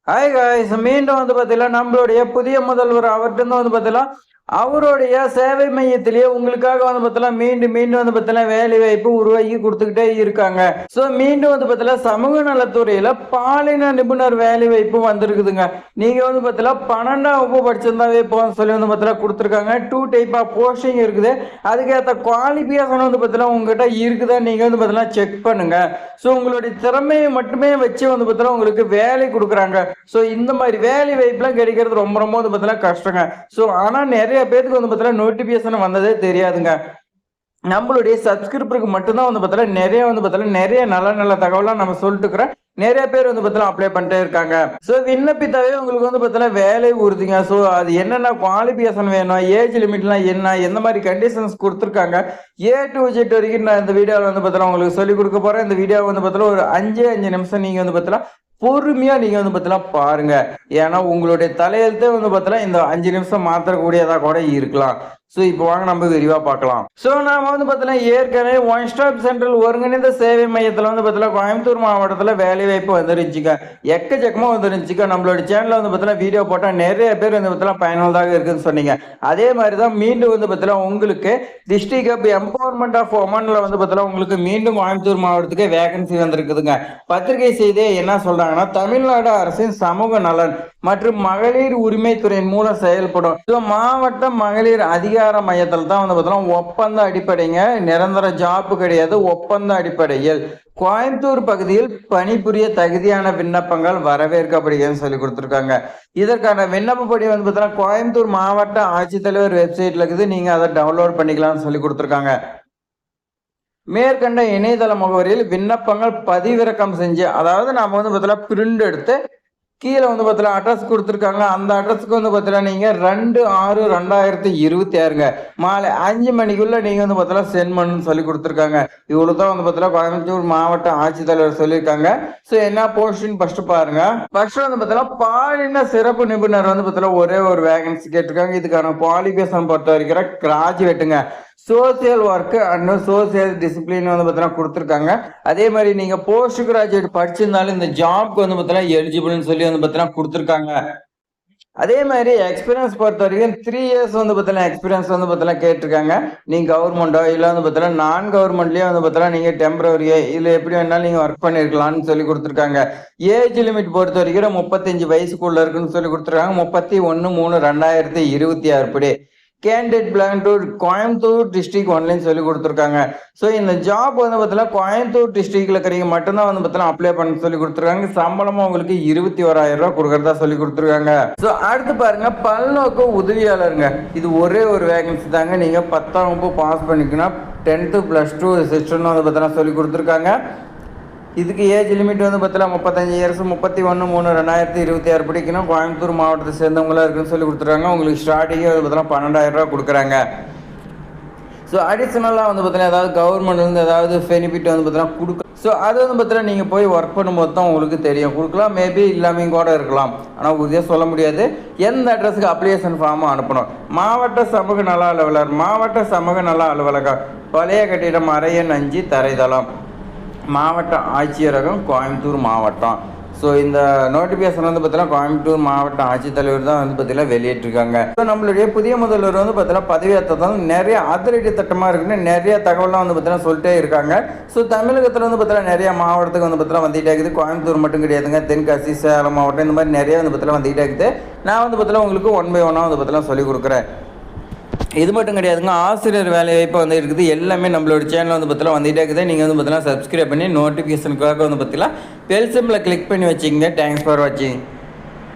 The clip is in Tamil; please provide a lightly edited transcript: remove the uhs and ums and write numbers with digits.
ஹாய் காய்ஸ், மீண்டும் பார்த்தீங்கன்னா நம்மளுடைய புதிய முதல்வர் அவர்கிட்ட பார்த்தீங்கன்னா அவருடைய சேவை மையத்திலேயே உங்களுக்காக பார்த்தீங்கன்னா மீண்டும் மீண்டும் பார்த்தீங்கன்னா வேலை வாய்ப்பு உருவாக்கி கொடுத்துக்கிட்டே இருக்காங்க. ஸோ மீண்டும் பார்த்தீங்கன்னா சமூக நலத்துறையில பாலின நிபுணர் வேலை வாய்ப்பு வந்திருக்குதுங்க. நீங்க பார்த்தீங்கன்னா 12ஆம் வகுப்பு படிச்சிருந்தாவே போன்னு சொல்லி பார்த்தீங்கன்னா கொடுத்துருக்காங்க. 2 டைப் ஆஃப் போஸ்டிங் இருக்குது. அதுக்கேற்ற குவாலிஃபிகேஷன் பார்த்தீங்கன்னா உங்ககிட்ட இருக்குதா நீங்க பார்த்தீங்கன்னா செக் பண்ணுங்க. ஸோ உங்களுடைய திறமையை மட்டுமே வச்சு பார்த்தீங்கன்னா உங்களுக்கு வேலை கொடுக்குறாங்க. ஸோ இந்த மாதிரி வேலை வாய்ப்புலாம் கிடைக்கிறது ரொம்ப ரொம்ப பார்த்தீங்கன்னா கஷ்டங்க. ஸோ ஆனால் நிறைய பேருக்கு பார்த்தீங்கன்னா நோட்டிபிகேஷன் வந்ததே தெரியாதுங்க. நம்மளுடைய சப்ஸ்கிரிப்பருக்கு மட்டும்தான் பார்த்தீங்கன்னா நிறைய பார்த்தீங்கன்னா நிறைய நல்ல நல்ல தகவலாம் நம்ம சொல்லிட்டு இருக்கிறோம். நிறைய பேர் பார்த்தீங்கன்னா அப்ளை பண்ணிட்டே இருக்காங்க. ஸோ விண்ணப்பித்தாவே உங்களுக்கு பார்த்தீங்கன்னா வேலை உறுதிங்க. ஸோ அது என்னென்ன குவாலிஃபிகேஷன் வேணும், ஏஜ் லிமிட்லாம் என்ன, எந்த மாதிரி கண்டிஷன்ஸ் கொடுத்துருக்காங்க, A to Z வரைக்கும் நான் இந்த வீடியோவில் பார்த்தீங்கன்னா உங்களுக்கு சொல்லிக் கொடுக்க போறேன். இந்த வீடியோ பார்த்தீங்கன்னா ஒரு 5 நிமிஷம் நீங்க பார்த்தீங்கன்னா பொறுமையா நீங்க பார்த்தீங்கன்னா பாருங்க. ஏன்னா உங்களுடைய தலையெழுத்தே பார்த்தீங்கன்னா இந்த 5 நிமிஷம் மாற்றக்கூடியதா கூட இருக்கலாம். ஸோ இப்போ வாங்க நம்ம விரிவா பார்க்கலாம். ஸோ நாம பார்த்தீங்கன்னா ஏற்கனவே ஒன் ஸ்டாப் சென்ட்ரல் ஒருங்கிணைந்த சேவை மையத்தில் பார்த்தீங்கன்னா கோயம்புத்தூர் மாவட்டத்தில் வேலை வாய்ப்பு வந்துருச்சுக்க. எக்கச்சக்கமா வந்துருந்துச்சுக்க. நம்மளோட சேனல்ல பார்த்தீங்கன்னா வீடியோ போட்டால் நிறைய பேர் பார்த்தீங்கன்னா பயனுள்ளதாக இருக்குன்னு சொன்னீங்க. அதே மாதிரி தான் மீண்டும் பார்த்தீங்கன்னா உங்களுக்கு டிஸ்ட்ரிக்ட் ஆஃப் எம்பவர்மெண்ட் ஆஃப் உமன்ல பார்த்தீங்கன்னா உங்களுக்கு மீண்டும் கோயம்புத்தூர் மாவட்டத்துக்கு வேகன்சி வந்திருக்குதுங்க. பத்திரிகை செய்தியை என்ன சொல்றாங்கன்னா, தமிழ்நாடு அரசின் சமூக நலன் மற்றும் மகளிர் உரிமைத்துறையின் மூலம் செயல்படும் மாவட்ட மகளிர் அதிகார மையத்தில் தான் பார்த்தீங்கன்னா ஒப்பந்த அடிப்படைங்க. நிரந்தர ஜாப் கிடையாது, ஒப்பந்த அடிப்படையில் கோயம்புத்தூர் பகுதியில் பணிபுரிய தகுதியான விண்ணப்பங்கள் வரவேற்கப்படுகிறது சொல்லி கொடுத்துருக்காங்க. இதற்கான விண்ணப்பப்படி பார்த்தீங்கன்னா கோயம்புத்தூர் மாவட்ட ஆட்சித்தலைவர் வெப்சைட்ல இருக்குது. நீங்க அதை டவுன்லோட் பண்ணிக்கலாம்னு சொல்லி கொடுத்துருக்காங்க. மேற்கண்ட இணையதள முகவரியில் விண்ணப்பங்கள் பதிவிறக்கம் செஞ்சு, அதாவது நாம பார்த்தீங்கன்னா பிரிண்ட் எடுத்து கீழே பார்த்தீங்கன்னா அட்ரஸ் கொடுத்துருக்காங்க. அந்த அட்ரஸுக்கு பார்த்தீங்கன்னா நீங்க 2/6/2026 மாலை 5 மணிக்குள்ள நீங்க பார்த்தீங்கன்னா சென்ட் பண்ணு சொல்லி கொடுத்துருக்காங்க. இவ்வளவு தான் பார்த்தீங்கன்னா கோயம்புத்தூர் மாவட்ட ஆட்சித்தலைவர் சொல்லியிருக்காங்க. ஸோ என்ன போஸ்டிங் ஃபர்ஸ்ட் பாருங்க. ஃபர்ஸ்ட் பார்த்தீங்கன்னா பாலின சிறப்பு நிபுணர் பார்த்தீங்கன்னா ஒரே ஒரு வேகன்சி கேட்டிருக்காங்க. இதுக்கான குவாலிஃபிகேஷன் பொறுத்த வரைக்கும் கிராஜுவேட்டுங்க. Social work and social discipline பார்த்தீங்கன்னா கொடுத்துருக்காங்க. அதே மாதிரி நீங்க போஸ்ட் கிராஜுவேட் படிச்சிருந்தாலும் இந்த ஜாப்க்கு பார்த்தீங்கன்னா எலிஜிபிள்னு சொல்லி பார்த்தீங்கன்னா கொடுத்துருக்காங்க. அதே மாதிரி எக்ஸ்பீரியன்ஸ் பொறுத்த வரைக்கும் 3 இயர்ஸ் பார்த்தீங்கன்னா எக்ஸ்பீரியன்ஸ் பார்த்தீங்கன்னா கேட்டிருக்காங்க. நீங்க கவர்மெண்டோ இல்லை பார்த்தீங்கன்னா நான் கவர்மெண்ட்லயே பார்த்தீங்கன்னா நீங்க டெம்பரரி இல்லை எப்படி வேணாலும் நீங்க ஒர்க் பண்ணிருக்கலாம்னு சொல்லி கொடுத்துருக்காங்க. ஏஜ் லிமிட் பொறுத்த வரைக்கும் 35 வயசுக்குள்ள இருக்குன்னு சொல்லி கொடுத்துருக்காங்க. 31/3/2026 படி candidate plan to Coimbatore district ஒன்லைன்னு சொல்லி கொடுத்துருக்காங்க. ஸோ இந்த ஜாப் பார்த்தீங்கன்னா கோயம்புத்தூர் டிஸ்ட்ரிக்ட்ல இருக்கிறீங்க மட்டும்தான் பார்த்தீங்கன்னா அப்ளை பண்ண சொல்லி கொடுத்துருக்காங்க. சம்பளமா உங்களுக்கு 21,000 ரூபாய் கொடுக்கறதா சொல்லி கொடுத்துருக்காங்க. ஸோ அடுத்து பாருங்க, பல்நோக்கு உதவியாளருங்க. இது ஒரே ஒரு வேகன்சி தாங்க. நீங்க 10ஆம் வகுப்பு பாஸ் பண்ணிக்கணும். 10th +2 சிஸ்டர்னு பார்த்தீங்கன்னா சொல்லி கொடுத்துருக்காங்க. இதுக்கு ஏஜ் லிமிட் பார்த்தீங்கன்னா 35 இயர்ஸ் 31/3/2026 படிக்கணும். கோயம்புத்தூர் மாவட்டத்தை சேர்ந்தவங்களா இருக்குன்னு சொல்லி கொடுத்துருக்காங்க. உங்களுக்கு ஸ்டார்டிங்கே பார்த்தீங்கன்னா 12,000 ரூபா கொடுக்குறாங்க. ஸோ அடிஷ்னலாக பார்த்தீங்கன்னா ஏதாவது கவர்மெண்ட் ஏதாவது பெனிஃபிட் பார்த்தீங்கன்னா கொடுக்க. ஸோ அது பார்த்தீங்கன்னா நீங்கள் போய் ஒர்க் பண்ணும்போது தான் உங்களுக்கு தெரியும். கொடுக்கலாம், மேபி இல்லாமல் கூட இருக்கலாம். ஆனால் உறுதியாக சொல்ல முடியாது. எந்த அட்ரஸுக்கு அப்ளிகேஷன் ஃபார்மும் அனுப்பணும். மாவட்ட சமூக நல அலுவலர், மாவட்ட சமூக நல அலுவலகம், பழைய கட்டிடம், அரையன் 5 தரைதளம், மாவட்ட ஆட்சியரகம், கோயம்புத்தூர் மாவட்டம். ஸோ இந்த நோட்டிஃபிகேஷன் பார்த்தீங்கன்னா கோயம்புத்தூர் மாவட்ட ஆட்சித்தலைவர் தான் பார்த்தீங்கன்னா வெளியிட்டிருக்காங்க. ஸோ நம்மளுடைய புதிய முதல்வர் பார்த்தீங்கன்னா பதவியேற்றதான் நிறைய அதிரடி திட்டமாக இருக்குன்னு நிறைய தகவலாம் பார்த்தீங்கன்னா சொல்லிட்டே இருக்காங்க. ஸோ தமிழகத்தில் பார்த்தீங்கன்னா நிறைய மாவட்டத்துக்கு பார்த்தீங்கன்னா வந்துகிட்டே இருக்குது. கோயம்புத்தூர் மட்டும் கிடையாதுங்க, தென்காசி, சேலம் மாவட்டம், இந்த மாதிரி நிறைய பார்த்தீங்கன்னா வந்துகிட்டே இருக்குது. நான் பார்த்தீங்கன்னா உங்களுக்கு 1 by 1 பார்த்தீங்கன்னா சொல்லிக் கொடுக்குறேன். இது மட்டும் கிடையாதுங்க, ஆசிரியர் வேலை வாய்ப்பு இருக்குது. எல்லாமே நம்மளோட சேனல் பார்த்தீங்கன்னா வந்துகிட்டே இருக்குது. நீங்கள் பார்த்தீங்கன்னா சப்ஸ்கிரைப் பண்ணி நோட்டிஃபிகேஷனுக்காக பார்த்தீங்கன்னா பெல் சிம்பிளை கிளிக் பண்ணி வச்சுக்கோங்க. தேங்க்ஸ் ஃபார் வாட்சிங்.